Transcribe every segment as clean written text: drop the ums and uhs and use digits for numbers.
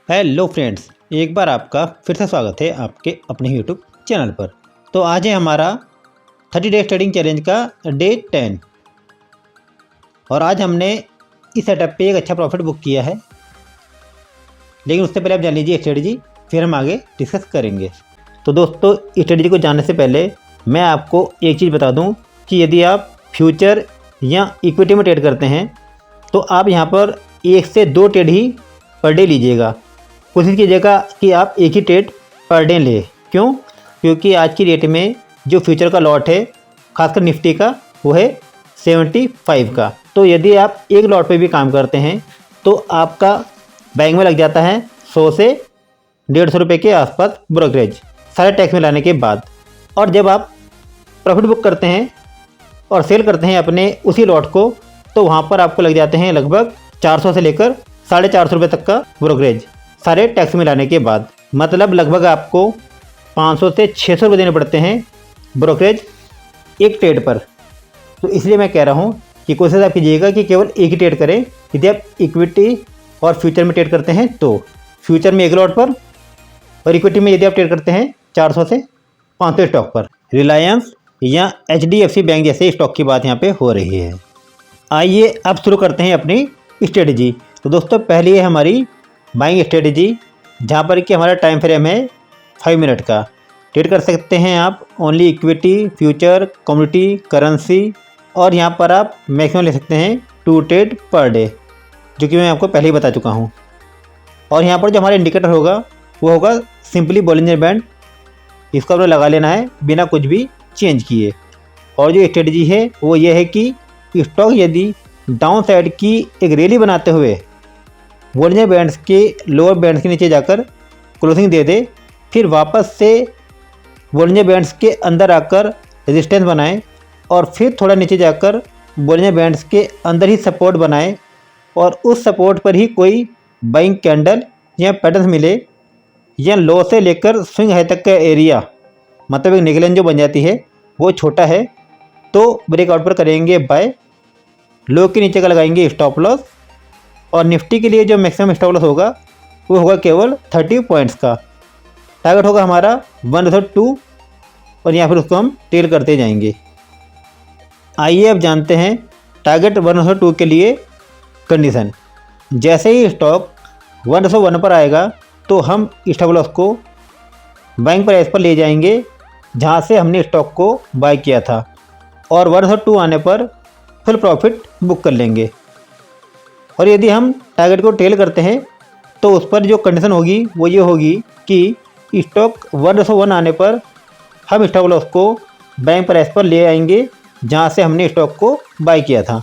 Hello friends, एक बार आपका फिर से स्वागत है आपके अपने यूट्यूब चैनल पर। तो आज है हमारा 30 डेज ट्रेडिंग चैलेंज का डे 10 और आज हमने इस सेटअप पे एक अच्छा प्रॉफिट बुक किया है। लेकिन उससे पहले आप जान लीजिए स्ट्रेटजी, फिर हम आगे डिस्कस करेंगे। तो दोस्तों, स्ट्रेटजी को जानने से पहले मैं आपको एक चीज़ बता दूं कि यदि आप फ्यूचर या इक्विटी में ट्रेड करते हैं तो आप यहाँ पर 1 से 2 ट्रेड ही पर डे लीजिएगा। कोशिश कीजिएगा कि आप एक ही ट्रेड पर डे लें। क्यों? क्योंकि आज की डेट में जो फ्यूचर का लॉट है, खासकर निफ्टी का, वो है 75 का। तो यदि आप एक लॉट पे भी काम करते हैं तो आपका बैंक में लग जाता है 100 से 150 रुपये के आसपास ब्रोकरेज, सारे टैक्स में लाने के बाद। और जब आप प्रॉफिट बुक करते हैं और सेल करते हैं अपने उसी लॉट को, तो वहाँ पर आपको लग जाते हैं लगभग 400 से लेकर 450 रुपये तक का ब्रोकरेज, सारे टैक्स में लाने के बाद। मतलब लगभग आपको 500 से 600 रुपये देने पड़ते हैं ब्रोकरेज एक ट्रेड पर। तो इसलिए मैं कह रहा हूँ कि कोशिश आप कीजिएगा कि केवल एक ही ट्रेड करें। यदि आप इक्विटी और फ्यूचर में ट्रेड करते हैं तो फ्यूचर में एक लॉट पर, और इक्विटी में यदि आप ट्रेड करते हैं 400 से 500 स्टॉक पर। रिलायंस या HDFC बैंक जैसे स्टॉक की बात यहाँ पे हो रही है। आइए अब शुरू करते हैं अपनी स्ट्रेटजी। तो दोस्तों, पहली है हमारी बाइंग स्ट्रेटजी, जहाँ पर कि हमारा टाइम फ्रेम है 5 मिनट का। ट्रेड कर सकते हैं आप only equity, future, commodity, currency, और यहाँ पर आप मैक्सिमम ले सकते हैं 2 ट्रेड पर डे, जो कि मैं आपको पहले ही बता चुका हूँ। और यहाँ पर जो हमारा इंडिकेटर होगा वो होगा सिंपली बॉलिंजर बैंड। इसको आपने लगा लेना है बिना कुछ भी चेंज किए। और जो स्ट्रेटजी है वो ये है कि स्टॉक यदि डाउन साइड की एक रैली बनाते हुए बॉलिंजर बैंड्स के लोअर बैंड्स के नीचे जाकर क्लोजिंग दे दे, फिर वापस से बॉलिंजर बैंड्स के अंदर आकर रेजिस्टेंस बनाए, और फिर थोड़ा नीचे जाकर बॉलिंजर बैंड्स के अंदर ही सपोर्ट बनाए, और उस सपोर्ट पर ही कोई बाइंग कैंडल या पैटर्न मिले, या लो से लेकर स्विंग हाई तक का एरिया, मतलब एक निकलन जो बन जाती है वो छोटा है, तो ब्रेकआउट पर करेंगे बाय। लो के नीचे का लगाएंगे स्टॉप लॉस। और निफ्टी के लिए जो मैक्सिमम स्टॉप लॉस होगा वो होगा केवल 30 पॉइंट्स का। टारगेट होगा हमारा 1/2, और या फिर उसको हम टेल करते जाएंगे। आइए अब जानते हैं टारगेट 1/2 के लिए कंडीशन। जैसे ही स्टॉक 1/1 पर आएगा तो हम स्टॉप लॉस को बाइंग प्राइस पर ले जाएंगे जहाँ से हमने स्टॉक को बाय किया था, और 1/2 आने पर फुल प्रॉफिट बुक कर लेंगे। और यदि हम टारगेट को टेल करते हैं तो उस पर जो कंडीशन होगी वो ये होगी कि स्टॉक 1/1 आने पर हम स्टॉप लॉस को बैंक प्राइस पर ले आएंगे जहाँ से हमने स्टॉक को बाय किया था।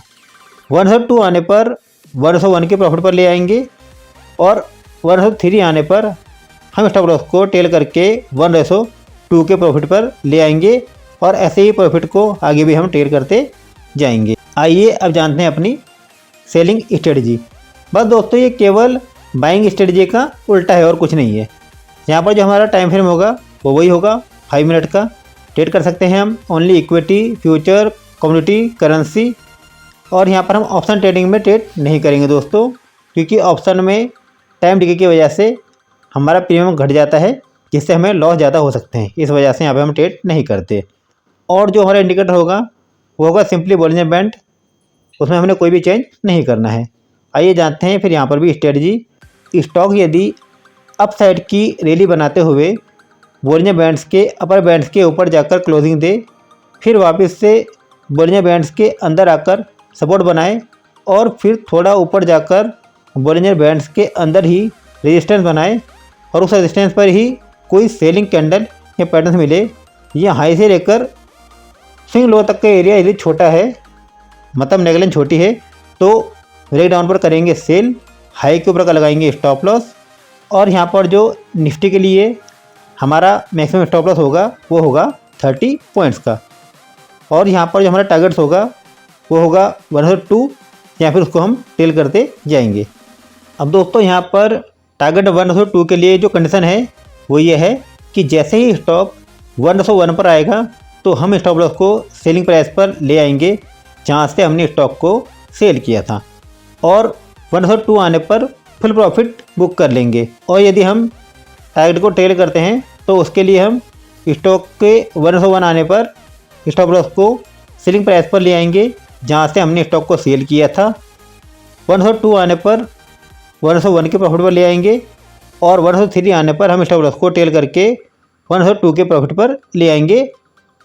1/2 आने पर 1/1 के प्रॉफिट पर ले आएंगे, और 1/3 आने पर हम स्टॉप लॉस को टेल करके 1/2 के प्रॉफिट पर ले आएंगे, और ऐसे ही प्रॉफिट को आगे भी हम टेल करते जाएंगे। आइए अब जानते हैं अपनी सेलिंग स्ट्रेटजी। बस दोस्तों, ये केवल बाइंग स्ट्रेटजी का उल्टा है और कुछ नहीं है। यहाँ पर जो हमारा टाइम फ्रेम होगा वो वही होगा 5 मिनट का। ट्रेड कर सकते हैं हम only equity, future, commodity, currency, और यहाँ पर हम ऑप्शन ट्रेडिंग में ट्रेड नहीं करेंगे दोस्तों, क्योंकि ऑप्शन में टाइम डिले की वजह से हमारा प्रीमियम घट जाता है, जिससे हमें लॉस ज़्यादा हो सकते हैं। इस वजह से यहाँ पर हम ट्रेड नहीं करते। और जो हमारा इंडिकेटर होगा वो होगा सिंपली बॉलिंजर बैंड, उसमें हमने कोई भी चेंज नहीं करना है। आइए जानते हैं फिर यहाँ पर भी स्ट्रेटजी। स्टॉक यदि अप साइड की रैली बनाते हुए बॉलिंजर बैंड्स के अपर बैंड्स के ऊपर जाकर क्लोजिंग दे, फिर वापस से बॉलिंजर बैंड्स के अंदर आकर सपोर्ट बनाए, और फिर थोड़ा ऊपर जाकर बॉलिंजर बैंड्स के अंदर ही रेजिस्टेंस बनाए, और उस रेजिस्टेंस पर ही कोई सेलिंग कैंडल या पैटर्न मिले, या हाई से लेकर स्विंग लो तक का एरिया यदि छोटा है, मतलब नेगलेन छोटी है, तो ब्रेक डाउन पर करेंगे सेल, हाई के ऊपर का लगाएंगे स्टॉप लॉस। और यहाँ पर जो निफ्टी के लिए हमारा मैक्सिमम स्टॉप लॉस होगा वो होगा 30 पॉइंट्स का। और यहाँ पर जो हमारा टारगेट्स होगा वो होगा 1/2, या फिर उसको हम टेल करते जाएंगे। अब दोस्तों, यहाँ पर टारगेट 1/2 के लिए जो कंडीशन है वो ये है कि जैसे ही स्टॉक 1/1 पर आएगा तो हम स्टॉप लॉस को सेलिंग प्राइस पर ले आएंगे जहाँ से हमने स्टॉक को सेल किया था, और 1/2 आने पर फुल प्रॉफिट बुक कर लेंगे। और यदि हम टारगेट को ट्रेल करते हैं तो उसके लिए हम स्टॉक के 101 आने पर स्टॉप लॉस को सेलिंग प्राइस पर ले आएंगे जहां से हमने स्टॉक को सेल किया था। 102 आने पर 101 के प्रॉफिट पर ले आएंगे और 103 आने पर हम स्टॉप लॉस को टेल करके 102 के प्रॉफिट पर ले आएंगे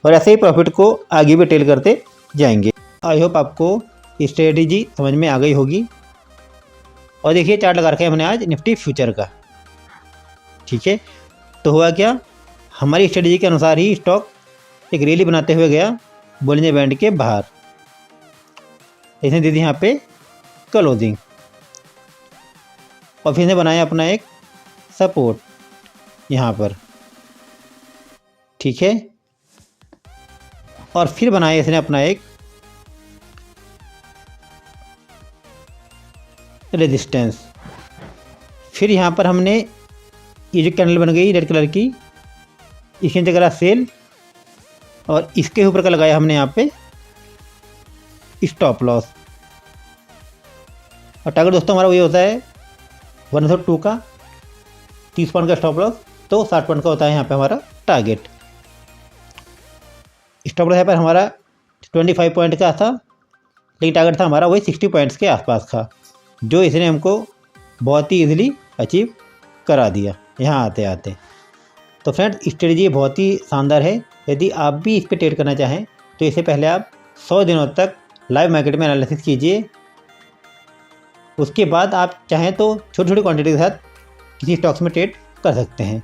और ऐसे ही प्रॉफिट को आगे भी टेल करते जाएंगे। आई होप आपको स्ट्रेटेजी समझ में आ गई होगी। और देखिए चार्ट लगा रखा है हमने आज निफ्टी फ्यूचर का, ठीक है। तो हुआ क्या, हमारी स्ट्रेटेजी के अनुसार ही स्टॉक एक रैली बनाते हुए गया बोलिंजर बैंड के बाहर। इसने दे दी यहाँ पे क्लोजिंग और फिर इसने बनाया अपना एक सपोर्ट यहाँ पर, ठीक है। और फिर बनाया इसने अपना एक रेजिस्टेंस। फिर यहाँ पर हमने ये जो कैंडल बन गई रेड कलर की, इसकी जगह सेल और इसके ऊपर का लगाया हमने यहाँ पे स्टॉप लॉस। और टारगेट दोस्तों हमारा वही होता है 102 का 30 पॉइंट का स्टॉप लॉस, तो 60 पॉइंट का होता है यहाँ पे हमारा टारगेट। स्टॉप लॉस यहाँ पर हमारा 25 पॉइंट का था, लेकिन टारगेट था हमारा वही 60 पॉइंट्स के आसपास का, जो इसने हमको बहुत ही ईजिली अचीव करा दिया यहाँ आते आते। तो फ्रेंड्स स्ट्रेटजी बहुत ही शानदार है। यदि आप भी इस पर ट्रेड करना चाहें तो इससे पहले आप 100 दिनों तक लाइव मार्केट में एनालिसिस कीजिए। उसके बाद आप चाहें तो छोटी छोटी क्वांटिटी के साथ किसी स्टॉक्स में ट्रेड कर सकते हैं।